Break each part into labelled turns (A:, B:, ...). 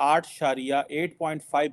A: 8.5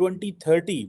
A: 2030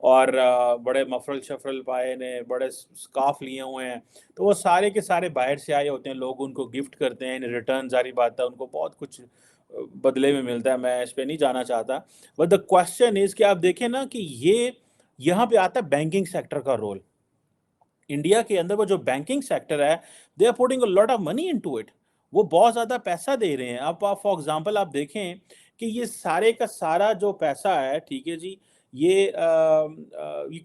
A: اور بڑے مفرل شفرل پائے نے, بڑے سکارف لیے ہوئے ہیں, تو وہ سارے کے سارے باہر سے آئے ہوتے ہیں, لوگ ان کو گفٹ کرتے ہیں, ریٹرن ظاہری بات ہے ان کو بہت کچھ بدلے میں ملتا ہے, میں اس پہ نہیں جانا چاہتا. بٹ دا کوشچن از کہ آپ دیکھیں نا کہ یہ یہاں پہ آتا ہے بینکنگ سیکٹر کا رول. انڈیا کے اندر وہ جو بینکنگ سیکٹر ہے, they are putting a lot of money into it, وہ بہت زیادہ پیسہ دے رہے ہیں. اب آپ فار ایگزامپل آپ دیکھیں کہ یہ سارے کا سارا جو پیسہ ہے, ٹھیک ہے جی, یہ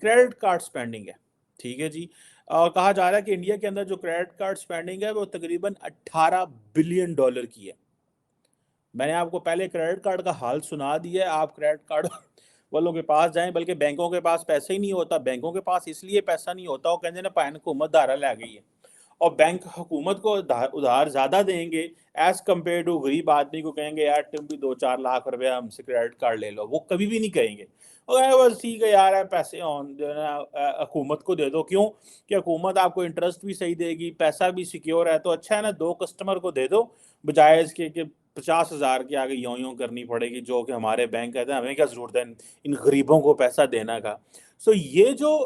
A: کریڈٹ کارڈ سپینڈنگ ہے, ٹھیک ہے جی, اور کہا جا رہا ہے کہ انڈیا کے اندر جو کریڈٹ کارڈ سپینڈنگ ہے وہ تقریباً $18 بلین کی ہے. میں نے آپ کو پہلے کریڈٹ کارڈ کا حال سنا دیا ہے. آپ کریڈٹ کارڈ والوں کے پاس جائیں, بلکہ بینکوں کے پاس پیسہ ہی نہیں ہوتا. بینکوں کے پاس اس لیے پیسہ نہیں ہوتا, وہ کہتے ہیں نا پائن حکومت دھارا لے گئی ہے, اور بینک حکومت کو ادھار زیادہ دیں گے ایز کمپیئر ٹو غریب آدمی کو کہیں گے یار تم بھی 2-4 لاکھ روپے ہم سے کریڈٹ کارڈ لے لو. وہ کبھی بھی نہیں کہیں گے, اور بس ٹھیک ہے یار پیسے جو ہے نا حکومت کو دے دو. کیوں کہ حکومت آپ کو انٹرسٹ بھی صحیح دے گی, پیسہ بھی سیکیور ہے, تو اچھا ہے نا 2 کسٹمر کو دے دو, بجائے اس کے کہ 50,000 کے آگے یوں کرنی پڑے گی, جو کہ ہمارے بینک کہتے ہیں ہمیں کیا ضرورت ہے ان غریبوں کو پیسہ دینا کا. سو یہ جو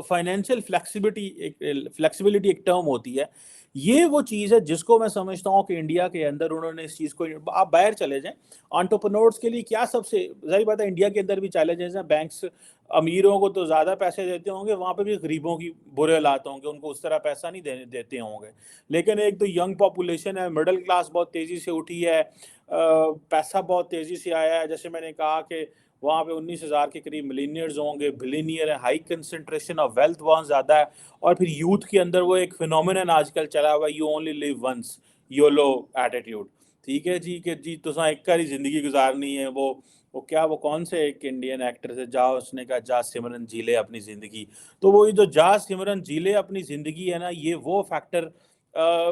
A: فائنینشیل فلیکسیبلٹی ایک ٹرم ہوتی ہے, یہ وہ چیز ہے جس کو میں سمجھتا ہوں کہ انڈیا کے اندر انہوں نے اس چیز کو, آپ باہر چلے جائیں انٹرپرنورز کے لیے کیا سب سے ظاہر بات ہے, انڈیا کے اندر بھی چیلنجز ہیں. بینکس امیروں کو تو زیادہ پیسے دیتے ہوں گے, وہاں پہ بھی غریبوں کی برے حالات ہوں گے, ان کو اس طرح پیسہ نہیں دیتے ہوں گے. لیکن ایک تو ینگ پاپولیشن ہے, مڈل کلاس بہت تیزی سے اٹھی ہے, پیسہ بہت تیزی سے آیا ہے. جیسے میں نے کہا کہ وہاں پہ 19,000 کے قریب ملینئرز ہوں گے, بلینئر ہے, ہائی کنسنٹریشن آف ویلتھ وہاں زیادہ ہے. اور پھر یوتھ کے اندر وہ ایک فینومینن آج کل چلا ہوا ہے, you only live once, YOLO attitude, ٹھیک ہے جی, کہ جی تساں ایک کاری زندگی گزارنی ہے. وہ کون سے ایک انڈین ایکٹر سے اس نے کہا جا سمرن جی لے اپنی زندگی. تو وہ جو جا سمرن جی لے اپنی زندگی ہے نا, یہ وہ فیکٹر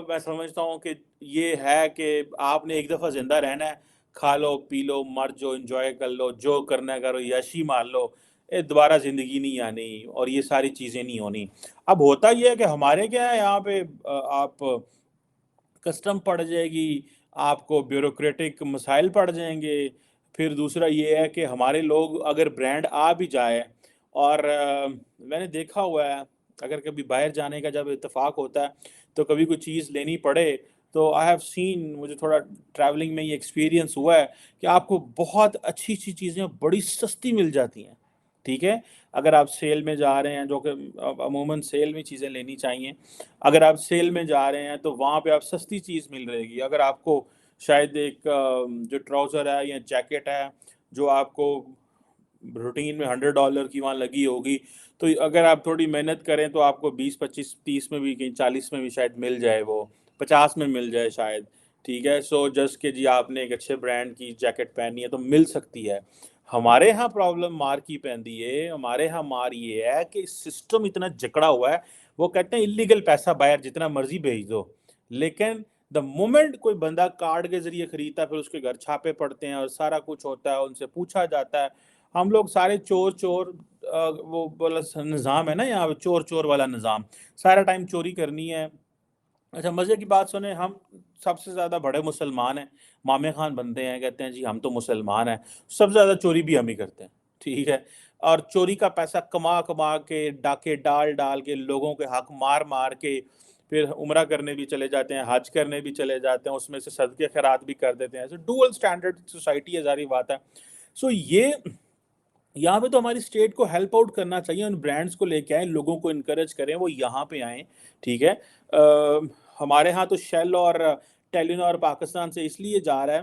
A: میں سمجھتا ہوں کہ یہ ہے کہ آپ نے ایک دفعہ زندہ رہنا ہے, کھا لو پی لو مر جو, انجوائے کر لو, جو کرنا ہے کرو, یشی مار لو, دوبارہ زندگی نہیں آنی اور یہ ساری چیزیں نہیں ہونی. اب ہوتا یہ ہے کہ ہمارے کیا ہے یہاں پہ, آپ کسٹم پڑ جائے گی, آپ کو بیوروکریٹک مسائل پڑ جائیں گے. پھر دوسرا یہ ہے کہ ہمارے لوگ اگر برانڈ آ بھی جائے, اور میں نے دیکھا ہوا ہے اگر کبھی باہر جانے کا جب اتفاق ہوتا ہے تو کبھی کوئی چیز لینی پڑے, تو آئی ہیو سین, مجھے تھوڑا ٹریولنگ میں یہ ایکسپیرینس ہوا ہے کہ آپ کو بہت اچھی چیزیں بڑی سستی مل جاتی ہیں. ٹھیک ہے, اگر آپ سیل میں جا رہے ہیں, جو کہ عموماً سیل میں چیزیں لینی چاہیے, اگر آپ سیل میں جا رہے ہیں تو وہاں پہ آپ سستی چیز مل رہے گی. اگر آپ کو شاید ایک جو ٹراؤزر ہے یا جیکٹ ہے جو آپ کو روٹین میں $100 کی وہاں لگی ہوگی, تو اگر آپ تھوڑی محنت کریں تو آپ کو 20, 25, 30 میں بھی, کہیں 40 میں بھی شاید مل جائے, وہ 50 میں مل جائے شاید. ٹھیک ہے, سو جسٹ کہ جی آپ نے ایک اچھے برانڈ کی جیکٹ پہنی ہے تو مل سکتی ہے. ہمارے ہاں پرابلم مار کی پہنتی ہے, ہمارے ہاں مار یہ ہے کہ سسٹم اتنا جکڑا ہوا ہے. وہ کہتے ہیں اللیگل پیسہ باہر جتنا مرضی بھیج دو, لیکن دا مومنٹ کوئی بندہ کارڈ کے ذریعے خریدتا ہے, پھر اس کے گھر چھاپے پڑتے ہیں اور سارا کچھ ہوتا ہے, ان سے پوچھا جاتا ہے. ہم لوگ سارے چور وہ والا نظام ہے نا یہاں پہ, چور والا نظام, سارا ٹائم چوری کرنی ہے. اچھا مزے کی بات سنیں, ہم سب سے زیادہ بڑے مسلمان ہیں, مامے خان بنتے ہیں, کہتے ہیں جی ہم تو مسلمان ہیں, سب سے زیادہ چوری بھی ہم ہی کرتے ہیں. ٹھیک ہے, اور چوری کا پیسہ کما کے, ڈاکے ڈال کے, لوگوں کے حق مار کے, پھر عمرہ کرنے بھی چلے جاتے ہیں, حج کرنے بھی چلے جاتے ہیں, اس میں سے صدقے خیرات بھی کر دیتے ہیں. ڈوئل سٹینڈرڈ سوسائٹی ہے, ظاہری بات ہے. سو یہاں پہ تو ہماری اسٹیٹ کو ہیلپ آؤٹ کرنا چاہیے, ان برانڈس کو لے کے آئیں, لوگوں کو انکریج کریں وہ یہاں پہ آئیں. ٹھیک ہے, ہمارے ہاں تو شیل اور ٹیلینور پاکستان سے اس لیے جا رہا ہے,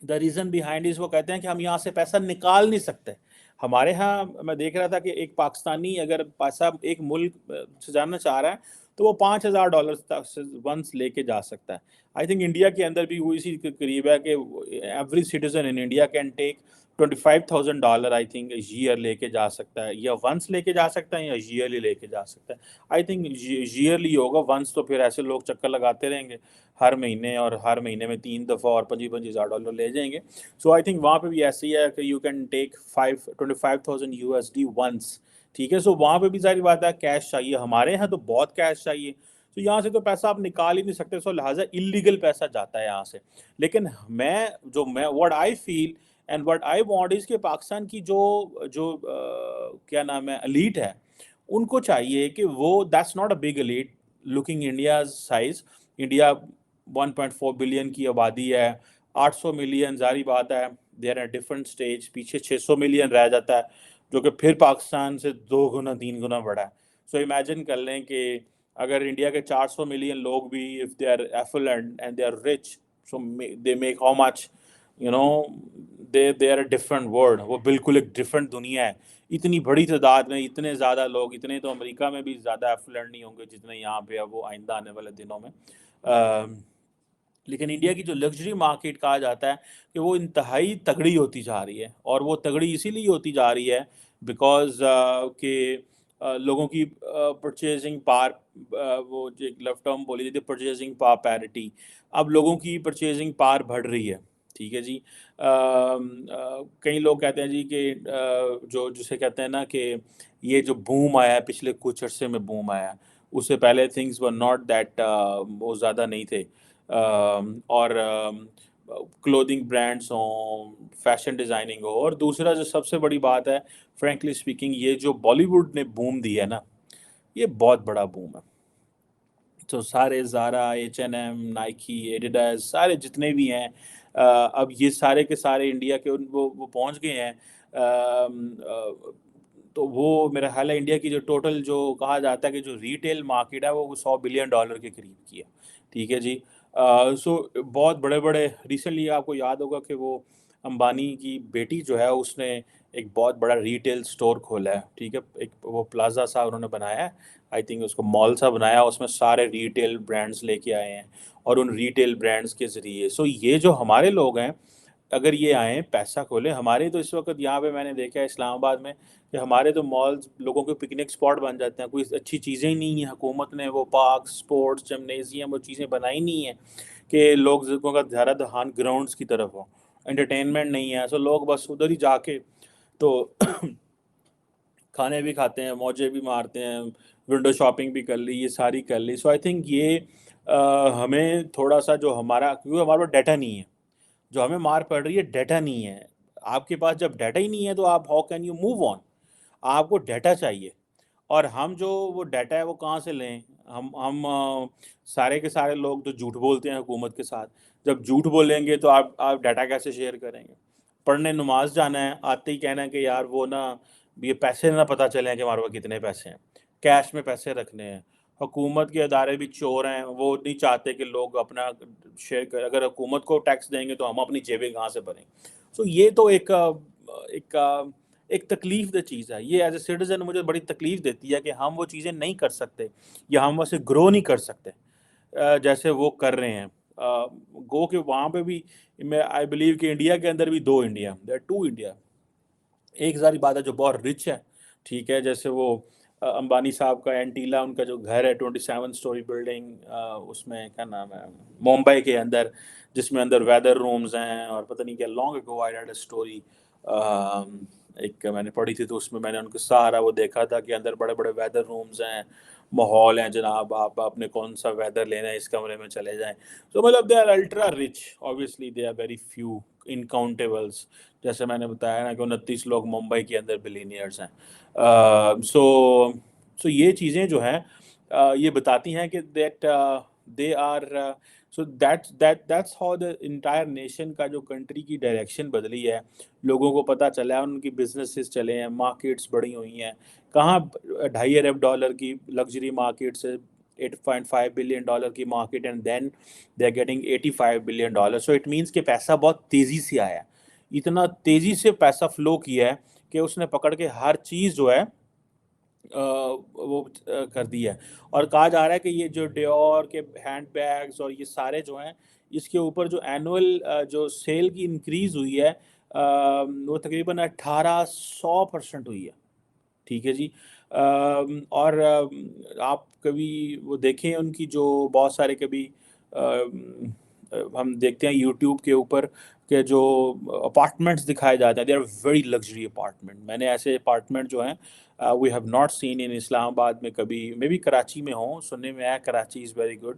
A: دا ریزن بیہائنڈ از وہ کہتے ہیں کہ ہم یہاں سے پیسہ نکال نہیں سکتے. ہمارے ہاں میں دیکھ رہا تھا کہ ایک پاکستانی اگر پیسہ ایک ملک سے جانا چاہ رہا ہے تو وہ $5,000 تک ونس لے کے جا سکتا ہے. آئی تھنک انڈیا کے اندر بھی وہ اسی کے قریب ہے کہ every citizen in India can take $25,000 I think year لے کے جا سکتا ہے, یا ونس لے کے جا سکتا ہے یا ایئرلی لے کے جا سکتا ہے. آئی تھنک ایئرلی ہوگا, ونس تو پھر ایسے لوگ چکر لگاتے رہیں گے ہر مہینے, اور ہر مہینے میں 3 دفعہ اور $25,000 لے جائیں گے. سو آئی تھنک وہاں پہ بھی ایسے ہی ہے کہ you can take 25,000 USD once. ٹھیک ہے, سو وہاں پہ بھی ظاہر بات ہے کیش چاہیے, ہمارے یہاں تو بہت کیش چاہیے. تو یہاں سے تو پیسہ آپ نکال ہی نہیں سکتے, سو لہٰذا اللیگل پیسہ جاتا ہے یہاں سے. لیکن میں what I feel and what I want is کہ پاکستان کی جو جو کیا نام ہے ایلیٹ ہے، ان کو چاہیے کہ وہ that's not a big elite looking India's size. India 1.4 billion کی آبادی ہے، 800 ملین ظاہری بات ہے they are a different stage, پیچھے 600 ملین رہ جاتا ہے جو کہ پھر پاکستان سے 2 گنا 3 گنا بڑا ہے. سو امیجن کر لیں کہ اگر انڈیا کے 400 ملین لوگ بھی if they are affluent and they are rich, so they make how much you know, they are a different world. وہ بالکل ایک ڈفرنٹ دنیا ہے. اتنی بڑی تعداد میں اتنے زیادہ لوگ، اتنے تو امریکہ میں بھی زیادہ ایفلنٹ نہیں ہوں گے جتنے یہاں پہ اب وہ آئندہ آنے والے دنوں میں. لیکن انڈیا کی جو لگژری مارکیٹ کہا جاتا ہے کہ وہ انتہائی تگڑی ہوتی جا رہی ہے، اور وہ تگڑی اسی لیے ہوتی جا رہی ہے بیکاز کہ لوگوں کی پرچیزنگ پار، وہ جو ایک لفٹ ٹرم بولی جاتی ہے پرچیزنگ پار پیرٹی، اب لوگوں کی پرچیزنگ پار بڑھ رہی ہے. ٹھیک ہے جی. کئی لوگ کہتے ہیں جی کہ جو جسے کہتے ہیں نا کہ یہ جو بوم آیا ہے پچھلے کچھ عرصے میں بوم آیا ہے، اس سے پہلے تھنگز ور ناٹ دیٹ وہ زیادہ نہیں تھے. اور کلودنگ برانڈس ہوں، فیشن ڈیزائننگ ہو، اور دوسرا جو سب سے بڑی بات ہے فرینکلی اسپیکنگ، یہ جو بالی ووڈ نے بوم دی ہے نا، یہ بہت بڑا بوم ہے. تو سارے Zara, H and M, Nike, Adidas, سارے جتنے بھی ہیں اب یہ سارے کے سارے انڈیا کے وہ پہنچ گئے ہیں. تو وہ میرا خیال ہے انڈیا کی جو ٹوٹل جو کہا جاتا ہے کہ جو ریٹیل مارکیٹ ہے وہ $100 بلین کے قریب کی ہے. ٹھیک ہے جی. سو بہت بڑے بڑے، ریسنٹلی آپ کو یاد ہوگا کہ وہ امبانی کی بیٹی جو ہے اس نے ایک بہت بڑا ریٹیل سٹور کھولا ہے. ٹھیک ہے، ایک وہ پلازا سا انہوں نے بنایا ہے، آئی تھنک اس کو مال سا بنایا، اس میں سارے ریٹیل برانڈز لے کے آئے ہیں، اور ان ریٹیل برانڈز کے ذریعے سو یہ جو ہمارے لوگ ہیں اگر یہ آئیں پیسہ کھولیں. ہمارے تو اس وقت یہاں پہ میں نے دیکھا ہے اسلام آباد میں کہ ہمارے تو مالز لوگوں کے پکنک اسپاٹ بن جاتے ہیں. کوئی اچھی چیزیں ہی نہیں ہیں، حکومت نے وہ پارک، اسپورٹس، جمنیزیم، وہ چیزیں بنائی نہیں ہیں کہ لوگ کا زیادہ دھیان گراؤنڈس کی طرف ہو. انٹرٹینمنٹ نہیں ہے، سو لوگ بس ادھر ہی جا کے تو کھانے بھی کھاتے ہیں، موجے بھی مارتے ہیں، ونڈو شاپنگ بھی کر لی، یہ ساری کر لی. سو آئی تھنک یہ ہمیں تھوڑا سا جو ہمارا، کیونکہ ہمارے پاس ڈیٹا نہیں ہے، جو ہمیں مار پڑ رہی ہے ڈیٹا نہیں ہے. آپ کے پاس جب ڈیٹا ہی نہیں ہے تو آپ how can you move on? آپ کو ڈیٹا چاہیے. اور ہم جو وہ ڈیٹا ہے وہ کہاں سے لیں؟ ہم سارے کے سارے لوگ تو جھوٹ بولتے ہیں حکومت کے ساتھ. جب جھوٹ بولیں گے تو آپ ڈیٹا کیسے شیئر کریں گے؟ پڑھنے نماز جانا ہے، آتے ہی کہنا ہے کہ یار وہ نا یہ پیسے نہ پتہ چلیں کہ ہمارے پاس کتنے پیسے ہیں، کیش میں پیسے رکھنے ہیں. حکومت کے ادارے بھی چور ہیں، وہ نہیں چاہتے کہ لوگ اپنا شیئر کریں. اگر حکومت کو ٹیکس دیں گے تو ہم اپنی جیبیں کہاں سے بھریں؟ سو یہ تو ایک ایک تکلیف دہ چیز ہے. یہ ایز اے سٹیزن مجھے بڑی تکلیف دیتی ہے کہ ہم وہ چیزیں نہیں کر سکتے، یا ہم ویسے گرو نہیں کر سکتے جیسے وہ کر رہے ہیں. گو کہ وہاں پہ بھی میں آئی بلیو کہ انڈیا کے اندر بھی 2 انڈیا، دیر 2 انڈیا. ایک ظاہری بات ہے جو بہت رچ ہے، ٹھیک ہے، جیسے وہ امبانی صاحب کا اینٹیلا، ان کا جو گھر ہے 27 اسٹوری بلڈنگ، اس میں کیا نام ہے ممبئی کے اندر، جس میں اندر ویدر رومز ہیں، اور پتہ نہیں کیا. لانگ اگو آئی ریڈ اے اسٹوری، ایک میں نے پڑھی تھی تو اس میں نے ان کو سارا وہ دیکھا تھا کہ اندر بڑے بڑے ویدر رومز ہیں، ماحول ہیں جناب، آپ نے کون سا ویدر لینا ہے اس کمرے میں چلے جائیں. سو مطلب they are ultra rich, obviously they are very few uncountables. جیسے میں نے بتایا نا کہ 29 لوگ ممبئی کے اندر بلینئرز ہیں. سو یہ چیزیں جو ہیں یہ بتاتی ہیں کہ that they are, so that's how the entire nation کا جو کنٹری کی ڈائریکشن بدلی ہے. لوگوں کو پتہ چلا ہے، ان کی بزنسز چلے ہیں، مارکیٹس بڑی ہوئی ہیں. کہاں $2.5 ارب کی لگژری مارکیٹ سے $8.5 بلین کی market, and then they are getting $85 billion. So it means کہ پیسہ بہت تیزی سے آیا ہے، اتنا تیزی سے پیسہ فلو کیا ہے کہ اس نے پکڑ کے ہر چیز جو ہے وہ کر دی ہے. اور کہا جا رہا ہے کہ یہ جو ڈیور کے ہینڈ بیگز اور یہ سارے جو ہیں، اس کے اوپر جو اینول جو سیل کی انکریز ہوئی ہے وہ تقریباً 1800% ہوئی ہے. ٹھیک ہے جی. اور آپ کبھی وہ دیکھیں ان کی جو بہت سارے کبھی ہم دیکھتے ہیں یوٹیوب کے اوپر کہ جو اپارٹمنٹس دکھائے جاتے ہیں، they are very luxury apartment. میں نے ایسے اپارٹمنٹ جو ہیں وی ہیو ناٹ سین ان اسلام آباد میں کبھی، مے بی کراچی میں ہوں، سننے میں آیا Karachi is very good.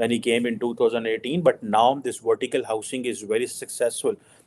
A: when he came in 2018, but now this vertical housing is very successful।